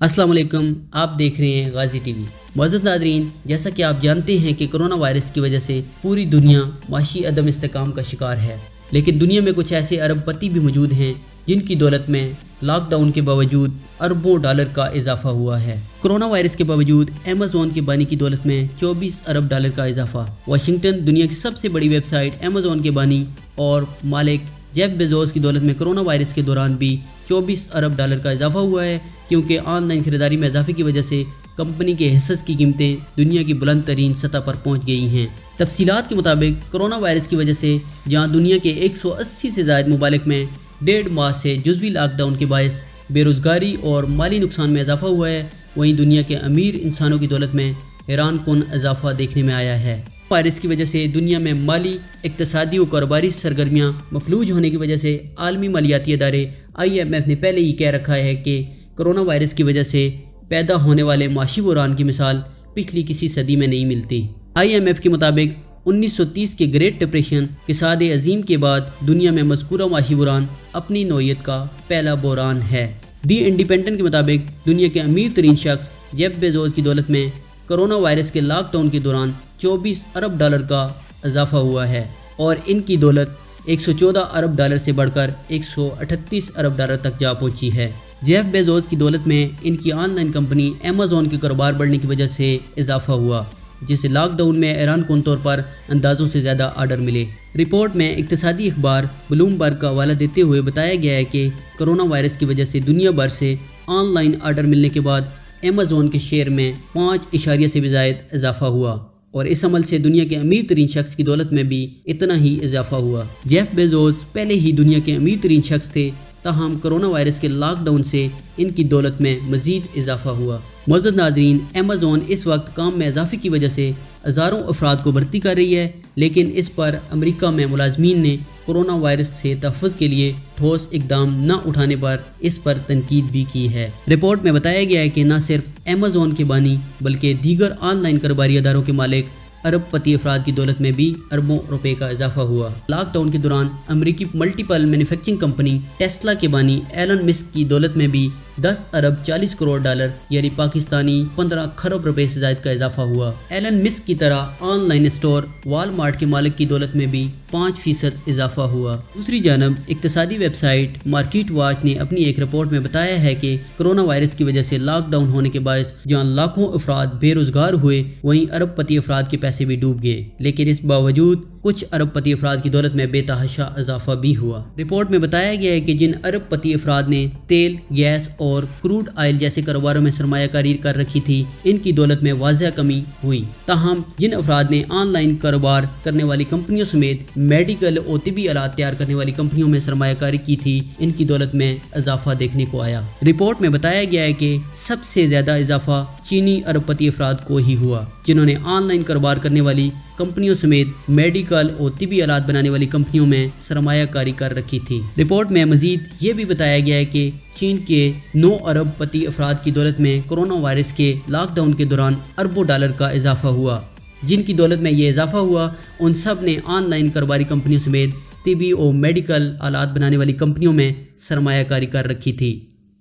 अस्सलाम वालेकुम, आप देख रहे हैं गाजी टीवी। मौजूद नादरीन, जैसा कि आप जानते हैं कि कोरोना वायरस की वजह से पूरी दुनिया माशी अदम इस्तेकाम का शिकार है, लेकिन दुनिया में कुछ ऐसे अरबपति भी मौजूद हैं जिनकी दौलत में लॉकडाउन के बावजूद अरबों डॉलर का इजाफा हुआ है। कोरोना वायरस के बावजूद अमेज़न के बानी की दौलत में 24 अरब डॉलर का इजाफा। वाशिंगटन दुनिया की सबसे बड़ी वेबसाइट अमेज़न के बानी और मालिक जेफ बेजोस की दौलत में कोरोना वायरस के दौरान भी 24 अरब डॉलर का इजाफा हुआ है, क्योंकि ऑनलाइन खरीदारी में इजाफे की वजह से कंपनी के हिस्स की कीमतें दुनिया की बुलंद तरीन सतह पर पहुंच गई हैं। तफसीलात के मुताबिक कोरोना वायरस की वजह से जहां दुनिया के 180 से ज़ायद मुमालिक में 1.5 माह से जुज़वी लॉकडाउन के बायस बेरोज़गारी और माली नुकसान में इजाफा हुआ है, वहीं दुनिया के अमीर इंसानों की दौलत में हैरान कुन इजाफा देखने में आया है। वायरस की वजह से दुनिया में माली, इक़्तिसादी और कारोबारी सरगर्मियाँ मफलूज होने की वजह से आलमी मालियाती इदारे IMF ने पहले ही कह रखा है कि कोरोना वायरस की वजह से पैदा होने वाले माशी बुहरान की मिसाल पिछली किसी सदी में नहीं मिलती। IMF के मुताबिक 1930 के ग्रेट डिप्रेशन के सादे अजीम के बाद दुनिया में मज़कूरा माशी बुहरान अपनी नौइयत का पहला बुहरान है। दी इंडिपेंडेंट के मुताबिक दुनिया के अमीर तरीन शख्स जेफ बेजोस की दौलत में कोरोना वायरस के लॉकडाउन के दौरान 24 अरब डॉलर का इजाफा हुआ है और इनकी दौलत 114 अरब डॉलर से बढ़कर 138 अरब डॉलर तक जा पहुंची है। जेफ बेजोस की दौलत में इनकी ऑनलाइन कंपनी अमेज़न के कारोबार बढ़ने की वजह से इजाफा हुआ, जिसे लॉकडाउन में हैरान कुन तौर पर अंदाज़ों से ज़्यादा आर्डर मिले। रिपोर्ट में इक़्तिसादी अखबार ब्लूमबर्ग का हवाला देते हुए बताया गया है कि कोरोना वायरस की वजह से दुनिया भर से ऑनलाइन आर्डर मिलने के बाद अमेज़न के शेयर में 5 इशारिया से भी ज़ायद इजाफा हुआ और इस अमल से दुनिया के अमीर तरीन शख्स की दौलत में भी इतना ही इजाफा हुआ। जेफ बेजोस पहले ही दुनिया के अमीर तरीन शख्स थे, ताहम कोरोना वायरस के लॉकडाउन से इनकी दौलत में मज़ीद इजाफा हुआ। मौजूद नाज़रीन, अमेज़न इस वक्त काम में इजाफे की वजह से हज़ारों अफराद को भर्ती कर रही है, लेकिन इस पर अमेरिका में मुलाजमीन ने कोरोना वायरस से तहफ़्फ़ुज़ के लिए ठोस इकदाम न उठाने पर इस पर तनकीद भी की है। रिपोर्ट में बताया गया है कि न सिर्फ अमेज़न के बानी बल्कि दीगर ऑनलाइन कारोबारी अदारों के मालिक अरबपति अफराद की दौलत में भी अरबों रुपए का इजाफा हुआ। लॉकडाउन के दौरान अमेरिकी मल्टीपल मैन्युफैक्चरिंग कंपनी टेस्ला के बानी एलन मस्क की दौलत में भी 10 अरब 40 करोड़ डॉलर यानी पाकिस्तानी 15 खरब रुपए से ज़ायद का इजाफा हुआ। एलन मस्क की तरह ऑनलाइन स्टोर वॉलमार्ट के मालिक की दौलत में भी 5% इजाफा हुआ। दूसरी जानब इक़्तिसादी वेबसाइट मार्केट वॉच ने अपनी एक रिपोर्ट में बताया है कि कोरोना वायरस की वजह से लॉकडाउन होने के बायस जहाँ लाखों अफराद बेरोजगार हुए, वहीं अरबपति अफराद के पैसे भी डूब गए, लेकिन इस बावजूद कुछ अरबपति अफराद की दौलत में बेतहाशा इजाफा भी हुआ। रिपोर्ट में बताया गया है कि जिन अरबपति अफराद ने तेल, गैस और क्रूड ऑयल जैसे कारोबारों में सरमायाकारी कर रखी थी, इनकी दौलत में वाज़ह कमी हुई। ताहम जिन अफराद ने ऑनलाइन कारोबार करने वाली कंपनियों समेत मेडिकल और तिबी आलात तैयार करने वाली कंपनियों में सरमायाकारी की थी, इनकी दौलत में इजाफा देखने को आया। रिपोर्ट में बताया गया है कि सबसे ज़्यादा इजाफा चीनी अरबपति अफराद को ही हुआ, जिन्होंने ऑनलाइन कारोबार करने वाली कंपनियों समेत मेडिकल और तिबी आलात बनाने वाली कंपनियों में सरमायाकारी कर रखी थी। रिपोर्ट में मजीद ये भी बताया गया है कि चीन के 9 अरबपति अफराद की दौलत में कोरोना वायरस के लॉकडाउन के दौरान अरबों डॉलर का इजाफा हुआ। जिनकी दौलत में ये इजाफा हुआ, उन सब ने ऑनलाइन कारोबारी कंपनियों समेत तिबी और मेडिकल आलात बनाने वाली कंपनियों में सरमायाकारी कर रखी थी।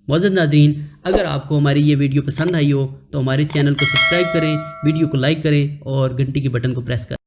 मौजूद नाज़रीन, अगर आपको हमारी ये वीडियो पसंद आई हो तो हमारे चैनल को सब्सक्राइब करें, वीडियो को लाइक करें और घंटी के बटन को प्रेस करें।